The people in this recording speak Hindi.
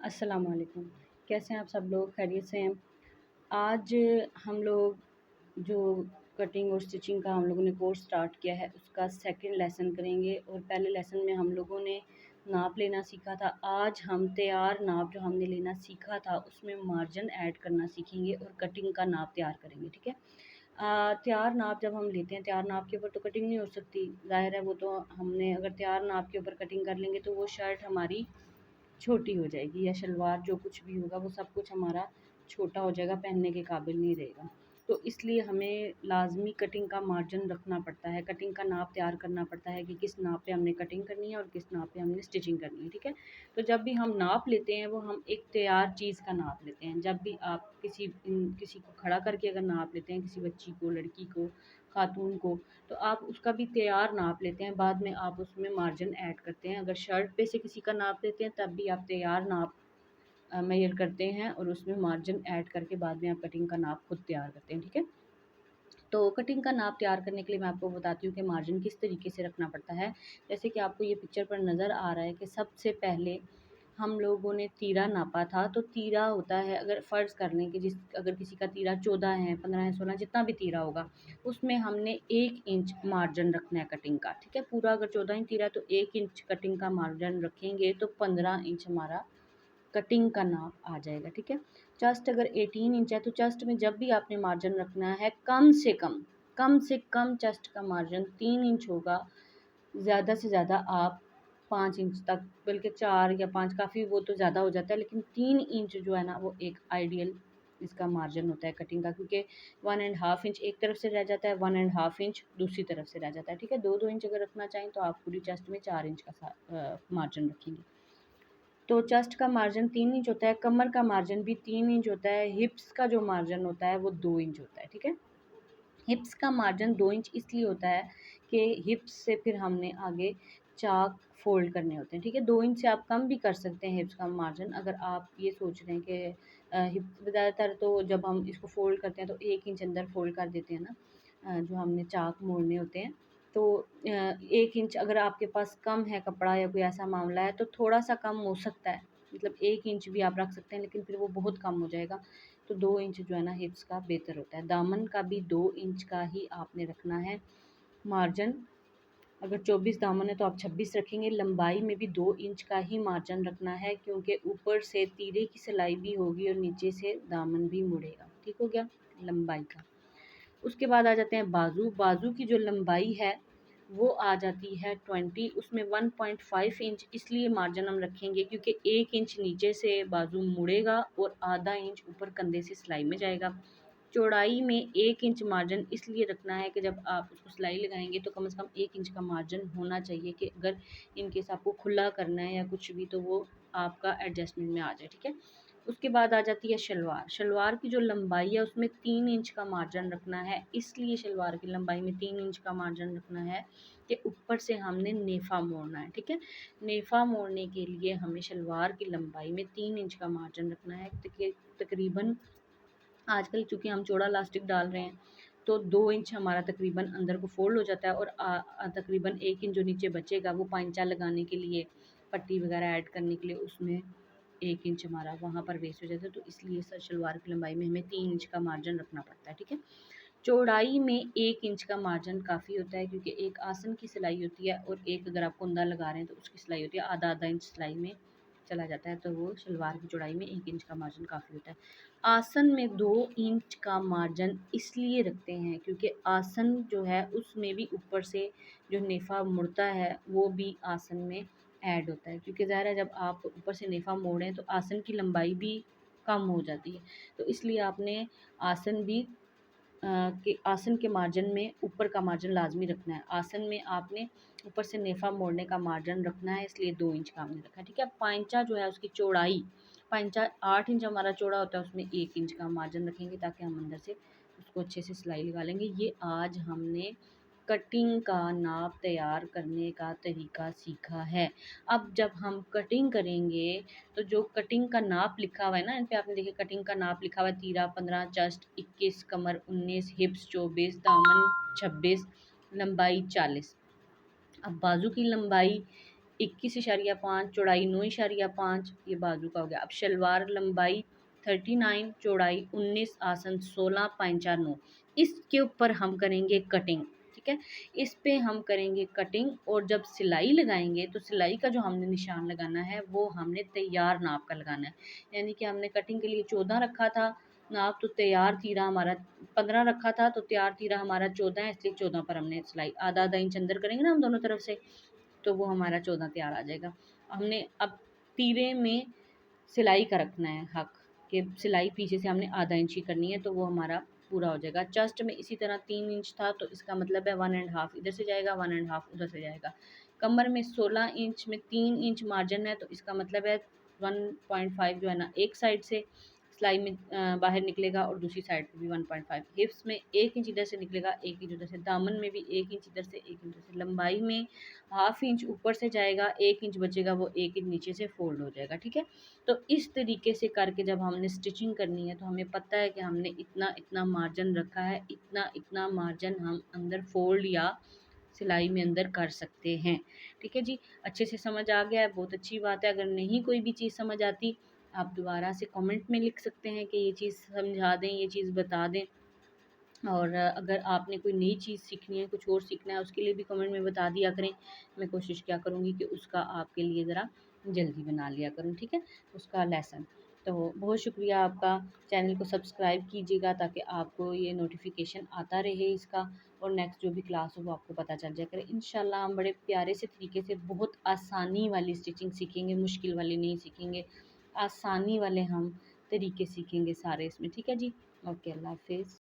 अस्सलाम वालेकुम। कैसे हैं आप सब लोग? खैरियत से हैं? आज हम लोग जो कटिंग और स्टिचिंग का हम लोगों ने कोर्स स्टार्ट किया है उसका सेकंड लेसन करेंगे और पहले लेसन में हम लोगों ने नाप लेना सीखा था। आज हम तैयार नाप जो हमने लेना सीखा था उसमें मार्जिन ऐड करना सीखेंगे और कटिंग का नाप तैयार करेंगे, ठीक है? तैयार नाप जब हम लेते हैं, तैयार नाप के ऊपर तो कटिंग नहीं हो सकती, ज़ाहिर है। वो तो हमने अगर तैयार नाप के ऊपर कटिंग कर लेंगे तो वो शर्ट हमारी छोटी हो जाएगी या शलवार जो कुछ भी होगा वो सब कुछ हमारा छोटा हो जाएगा, पहनने के काबिल नहीं रहेगा। तो इसलिए हमें लाज़मी कटिंग का मार्जिन रखना पड़ता है, कटिंग का नाप तैयार करना पड़ता है कि किस नाप पे हमने कटिंग करनी है और किस नाप पे हमने स्टिचिंग करनी है, ठीक है? तो जब भी हम नाप लेते हैं वो हम एक तैयार चीज़ का नाप लेते हैं। जब भी आप किसी को खड़ा करके अगर नाप लेते हैं, किसी बच्ची को, लड़की को, खातून को, तो आप उसका भी तैयार नाप लेते हैं, बाद में आप उसमें मार्जिन ऐड करते हैं। अगर शर्ट पे से किसी का नाप लेते हैं तब भी आप तैयार नाप मेज़र करते हैं और उसमें मार्जिन ऐड करके बाद में आप कटिंग का नाप खुद तैयार करते हैं, ठीक है? तो कटिंग का नाप तैयार करने के लिए मैं आपको बताती हूँ कि मार्जिन किस तरीके से रखना पड़ता है। जैसे कि आपको ये पिक्चर पर नज़र आ रहा है कि सबसे पहले हम लोगों ने तीरा नापा था। तो तीरा होता है, अगर फ़र्ज़ कर लें कि अगर किसी का तीरा 14 है, 15 है, 16 जितना भी तीरा होगा, उसमें हमने 1 इंच मार्जिन रखना है कटिंग का, ठीक है? पूरा अगर 14 इंच तीरा है तो 1 इंच कटिंग का मार्जिन रखेंगे तो 15 इंच हमारा कटिंग का नाप आ जाएगा, ठीक है? चेस्ट अगर 18 इंच है तो चेस्ट में जब भी आपने मार्जिन रखना है कम से कम चेस्ट का मार्जिन 3 इंच होगा। ज़्यादा से ज़्यादा आप 5 इंच तक, बल्कि 4 या 5 काफ़ी, वो तो ज़्यादा हो जाता है, लेकिन 3 इंच जो है ना वो एक आइडियल इसका मार्जिन होता है कटिंग का, क्योंकि 1 एंड हाफ इंच एक तरफ से रह जाता है, 1 एंड हाफ इंच दूसरी तरफ से रह जाता है, ठीक है? 2-2 इंच अगर रखना चाहें तो आप पूरी चेस्ट में 4 इंच का मार्जिन रखेंगे। तो चेस्ट का मार्जिन 3 इंच होता है, कमर का मार्जिन भी 3 इंच होता है, हिप्स का जो मार्जिन होता है वो 2 इंच होता है, ठीक है? हिप्स का मार्जिन 2 इंच इसलिए होता है कि हिप्स से फिर हमने आगे चाक फ़ोल्ड करने होते हैं, ठीक है? 2 इंच से आप कम भी कर सकते हैं हिप्स का मार्जिन, अगर आप ये सोच रहे हैं कि हिप ज़्यादातर तो जब हम इसको फ़ोल्ड करते हैं तो 1 इंच अंदर फ़ोल्ड कर देते हैं ना, जो हमने चाक मोड़ने होते हैं। तो 1 इंच अगर आपके पास कम है कपड़ा या कोई ऐसा मामला है तो थोड़ा-सा कम हो सकता है, मतलब 1 इंच भी आप रख सकते हैं, लेकिन फिर वो बहुत कम हो जाएगा। तो 2 इंच जो है ना हिप्स का बेहतर होता है। दामन का भी 2 इंच का ही आपने रखना है मार्जिन। अगर 24 दामन है तो आप 26 रखेंगे। लंबाई में भी 2 इंच का ही मार्जिन रखना है, क्योंकि ऊपर से तीरे की सिलाई भी होगी और नीचे से दामन भी मुड़ेगा। ठीक हो गया लंबाई का। उसके बाद आ जाते हैं बाजू। बाजू की जो लंबाई है वो आ जाती है 20, उसमें 1.5 इंच इसलिए मार्जिन हम रखेंगे क्योंकि 1 इंच नीचे से बाजू मुड़ेगा और आधा इंच ऊपर कंधे से सिलाई में जाएगा। चौड़ाई में 1 इंच मार्जिन इसलिए रखना है कि जब आप उसको सिलाई लगाएंगे तो कम से कम 1 इंच का मार्जिन होना चाहिए कि अगर इन केस आपको खुला करना है या कुछ भी तो वो आपका एडजस्टमेंट में आ जाए, ठीक है? उसके बाद आ जाती है शलवार। शलवार की जो लंबाई है उसमें 3 इंच का मार्जिन रखना है, इसलिए शलवार की लंबाई में 3 इंच का मार्जिन रखना है कि ऊपर से हमने नेफ़ा मोड़ना है, ठीक है? नेफ़ा मोड़ने के लिए हमें शलवार की लंबाई में 3 इंच का मार्जिन रखना है। तकरीबन आजकल चूँकि हम चौड़ा इलास्टिक डाल रहे हैं तो 2 इंच हमारा तकरीबन अंदर को फ़ोल्ड हो जाता है और तकरीबन 1 इंच जो नीचे बचेगा वो पाँचा लगाने के लिए, पट्टी वगैरह ऐड करने के लिए, उसमें 1 इंच हमारा वहाँ पर वेस्ट हो जाता है। तो इसलिए शलवार की लंबाई में हमें 3 इंच का मार्जिन रखना पड़ता है, ठीक है? चौड़ाई में 1 इंच का मार्जिन काफ़ी होता है, क्योंकि एक आसन की सिलाई होती है और एक अगर आप कुंदा लगा रहे हैं तो उसकी सिलाई होती है आधा-आधा इंच सिलाई में चला जाता है, तो वो शलवार की चौड़ाई में 1 इंच का मार्जिन काफ़ी होता है। आसन में 2 इंच का मार्जिन इसलिए रखते हैं क्योंकि आसन जो है उसमें भी ऊपर से जो नेफ़ा मुड़ता है वो भी आसन में ऐड होता है, क्योंकि ज़ाहिर है जब आप ऊपर से नेफ़ा मोड़ें तो आसन की लंबाई भी कम हो जाती है। तो इसलिए आपने आसन भी कि आसन के मार्जिन में ऊपर का मार्जिन लाज़मी रखना है। आसन में आपने ऊपर से नेफ़ा मोड़ने का मार्जिन रखना है, इसलिए 2 इंच का हमने रखा है, ठीक है? पाँचा जो है उसकी चौड़ाई, पाँचा 8 इंच हमारा चौड़ा होता है, उसमें 1 इंच का मार्जिन रखेंगे ताकि हम अंदर से उसको अच्छे से सिलाई लगा लेंगे। ये आज हमने कटिंग का नाप तैयार करने का तरीका सीखा है। अब जब हम कटिंग करेंगे तो जो कटिंग का नाप लिखा हुआ है ना, इन पे आपने देखिए कटिंग का नाप लिखा हुआ है, तीरा 15, चेस्ट 21, कमर 19, हिप्स 24, दामन 26, लंबाई 40। अब बाजू की लंबाई 21.5, चौड़ाई 9.5, ये बाजू का हो गया। अब शलवार लंबाई 39, चौड़ाई 19, आसन 16, पाइंचा 9। इसके ऊपर हम करेंगे कटिंग, ठीक है। इस पे हम करेंगे कटिंग, और जब सिलाई लगाएंगे तो सिलाई का जो हमने निशान लगाना है वो हमने तैयार नाप का लगाना है। यानी कि हमने कटिंग के लिए 14 रखा था नाप, तो तैयार तीरा हमारा 15 रखा था, तो तैयार तीरा हमारा 14 है, इसलिए 14 पर हमने सिलाई आधा आधा इंच अंदर करेंगे ना हम दोनों तरफ से, तो वो हमारा 14 तैयार आ जाएगा। हमने अब तीरे में सिलाई का रखना है हक, कि सिलाई पीछे से हमने आधा इंच ही करनी है, तो वो हमारा पूरा हो जाएगा। चेस्ट में इसी तरह 3 इंच था, तो इसका मतलब है 1.5 इधर से जाएगा, 1.5 उधर से जाएगा। कमर में 16 इंच में 3 इंच मार्जिन है, तो इसका मतलब है 1.5 जो है ना एक साइड से सिलाई में बाहर निकलेगा, और दूसरी साइड पे भी 1.5। हिप्स में 1 इंच इधर से निकलेगा, 1 इंच उधर से। दामन में भी 1 इंच इधर से, 1 इंच उधर से। लंबाई में हाफ इंच ऊपर से जाएगा, 1 इंच बचेगा, वो 1 इंच नीचे से फोल्ड हो जाएगा, ठीक है। तो इस तरीके से करके जब हमने स्टिचिंग करनी है, तो हमें पता है कि हमने इतना इतना मार्जिन रखा है, इतना इतना मार्जिन हम अंदर फोल्ड या सिलाई में अंदर कर सकते हैं, ठीक है जी। अच्छे से समझ आ गया है, बहुत अच्छी बात है। अगर नहीं कोई भी चीज़ समझ आती, आप दोबारा से कमेंट में लिख सकते हैं कि ये चीज़ समझा दें, ये चीज़ बता दें। और अगर आपने कोई नई चीज़ सीखनी है, कुछ और सीखना है, उसके लिए भी कमेंट में बता दिया करें। मैं कोशिश क्या करूँगी कि उसका आपके लिए ज़रा जल्दी बना लिया करूँ, ठीक है, उसका लेसन। तो बहुत शुक्रिया आपका। चैनल को सब्सक्राइब कीजिएगा ताकि आपको ये नोटिफिकेशन आता रहे इसका, और नेक्स्ट जो भी क्लास हो वो आपको पता चल जाया करे। इंशाल्लाह हम बड़े प्यारे से तरीके से बहुत आसानी वाली स्टिचिंग सीखेंगे, मुश्किल वाली नहीं सीखेंगे, आसानी वाले हम तरीके सीखेंगे सारे इसमें, ठीक है जी। ओके, अल्लाह हाफिज़।